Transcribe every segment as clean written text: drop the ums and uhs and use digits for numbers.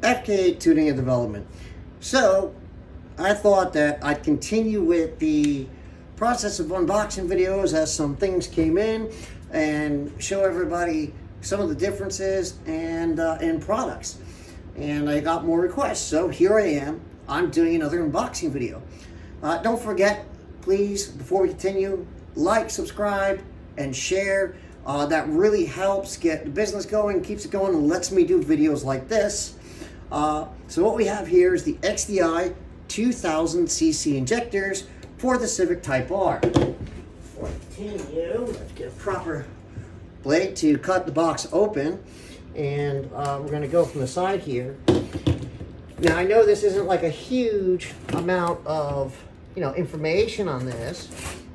Fk8 tuning and development. So I thought that I'd continue with the process of unboxing videos as some things came in and show everybody some of the differences and in products. And I got more requests, so here I am. I'm doing another unboxing video. Don't forget, please, before we continue, like, subscribe, and share. That really helps get the business going, keeps it going, and lets me do videos like this. So what we have here is the XDI 2000cc injectors for the Civic Type R. Before I continue, let's get a proper blade to cut the box open. And we're going to go from the side here. Now I know this isn't like a huge amount of information on this,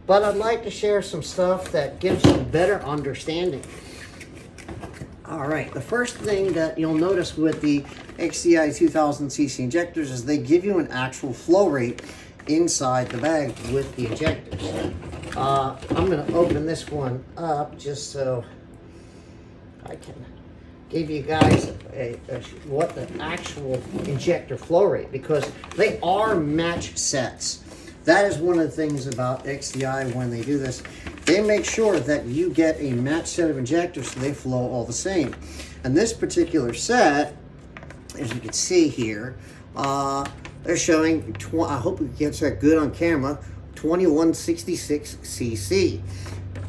but I'd like to share some stuff that gives a better understanding. All right, the first thing that you'll notice with the XDI 2000cc injectors is they give you an actual flow rate inside the bag with the injectors. I'm going to open this one up just so I can give you guys what the actual injector flow rate, because they are match sets. That is one of the things about XDI when they do this. They make sure that you get a match set of injectors so they flow all the same. And this particular set, as you can see here, they're showing, I hope it gets that good on camera, 2166cc.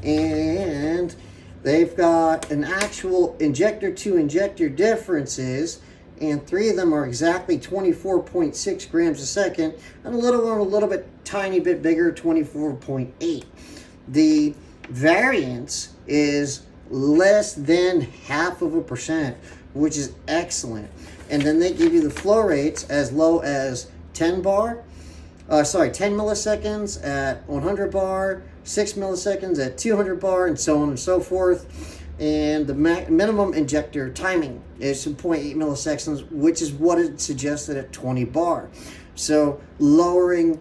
And they've got an actual injector to injector differences, and 3 of them are exactly 24.6 grams a second, and a little one a little bit tiny bit bigger, 24.8. The variance is less than 0.5%, which is excellent. And then they give you the flow rates as low as 10 milliseconds at 100 bar, 6 milliseconds at 200 bar, and so on and so forth. And the minimum injector timing is 0.8 milliseconds, which is what is suggested at 20 bar. So lowering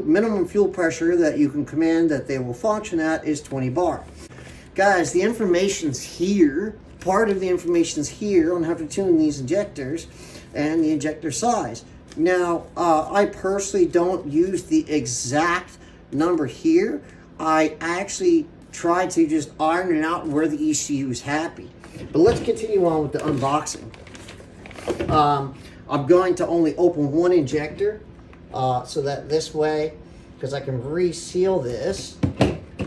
minimum fuel pressure that you can command that they will function at is 20 bar. Guys, the information's here. Part of the information's here on how to tune these injectors and the injector size. Now, I personally don't use the exact number here. I actually try to just iron it out where the ECU is happy. But let's continue on with the unboxing. I'm going to only open one injector so that this way, because I can reseal this,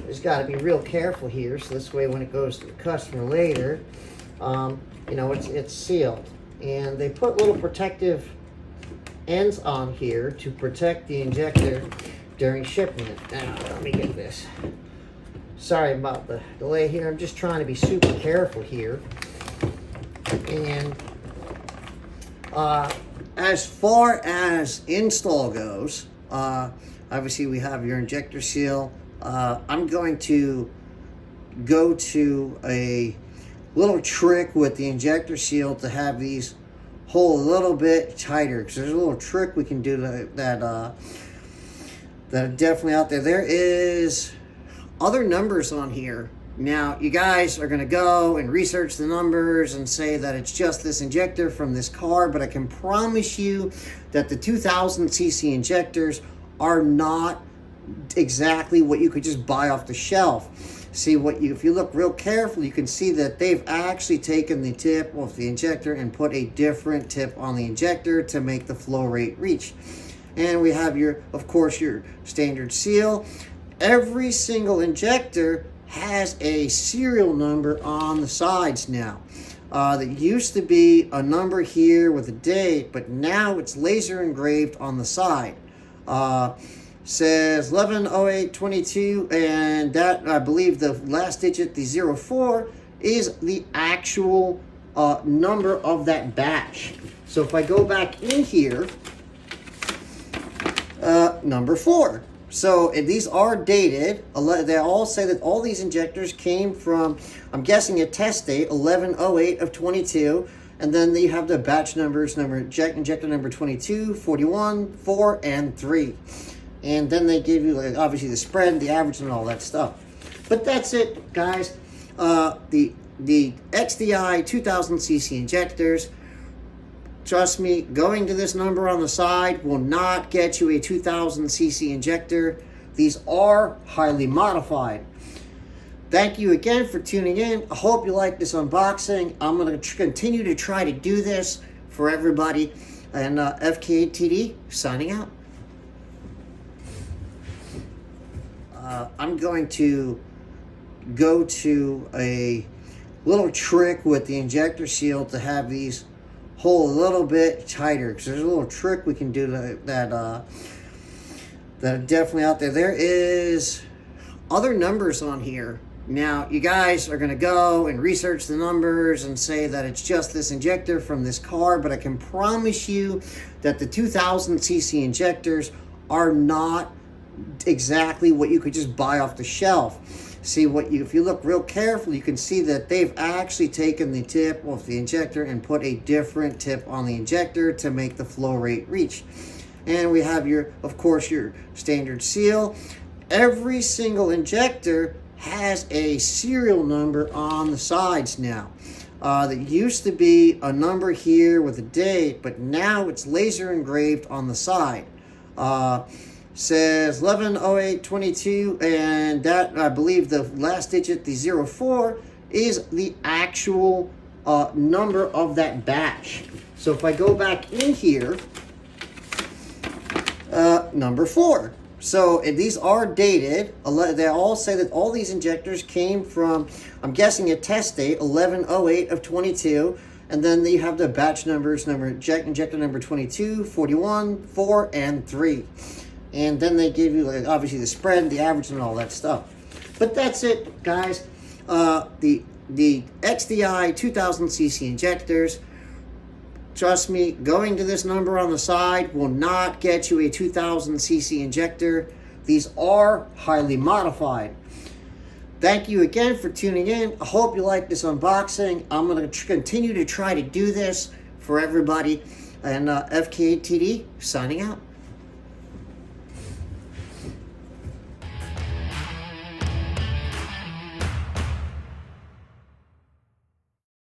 just got to be real careful here, so this way when it goes to the customer later, it's sealed. And they put little protective ends on here to protect the injector during shipment. Now, let me get this. Sorry about the delay here. I'm just trying to be super careful here. And as far as install goes, obviously we have your injector seal. I'm going to go to a little trick with the injector seal to have these hold a little bit tighter, because there's a little trick we can do that are definitely out there. There is other numbers on here. Now, you guys are going to go and research the numbers and say that it's just this injector from this car, but I can promise you that the 2000cc injectors are not exactly what you could just buy off the shelf. See, if you look real carefully, you can see that they've actually taken the tip off the injector and put a different tip on the injector to make the flow rate reach. And we have of course, your standard seal. Every single injector has a serial number on the sides now. That used to be a number here with a date, but now it's laser engraved on the side. Says 110822, and that, I believe the last digit, the 04, is the actual number of that batch. So if I go back in here, number 4. So these are dated. They all say that all these injectors came from, I'm guessing, a test date 1108 of 22, and then you have the batch numbers, injector number 22, 41, 4, and 3. And then they give you, like, obviously the spread, the average, and all that stuff. But that's it, guys. The XDI 2000cc injectors Trust me, going to this number on the side will not get you a 2000 cc injector. These are highly modified. Thank you again for tuning in. I hope you like this unboxing. I'm going to continue to try to do this for everybody. And Fk8 XDI signing out. I'm going to go to a little trick with the injector seal to have these hold a little bit tighter, because there's a little trick we can do that are definitely out there. There is other numbers on here. Now, you guys are going to go and research the numbers and say that it's just this injector from this car, but I can promise you that the 2000 cc injectors are not exactly what you could just buy off the shelf. See, if you look real carefully, you can see that they've actually taken the tip off the injector and put a different tip on the injector to make the flow rate reach. And we have of course, your standard seal. Every single injector has a serial number on the sides now. That used to be a number here with a date, but now it's laser engraved on the side. Says 110822, and that, I believe the last digit, the 04, is the actual number of that batch. So if I go back in here, number 4. So these are dated. They all say that all these injectors came from, I'm guessing, a test date, 1108 of 22. And then you have the batch numbers, injector number 22, 41, 4, and 3. And then they give you, like, obviously, the spread, the average, and all that stuff. But that's it, guys. The XDI 2000 cc injectors, trust me, going to this number on the side will not get you a 2000 cc injector. These are highly modified. Thank you again for tuning in. I hope you like this unboxing. I'm going to continue to try to do this for everybody. And Fk8 XDI signing out.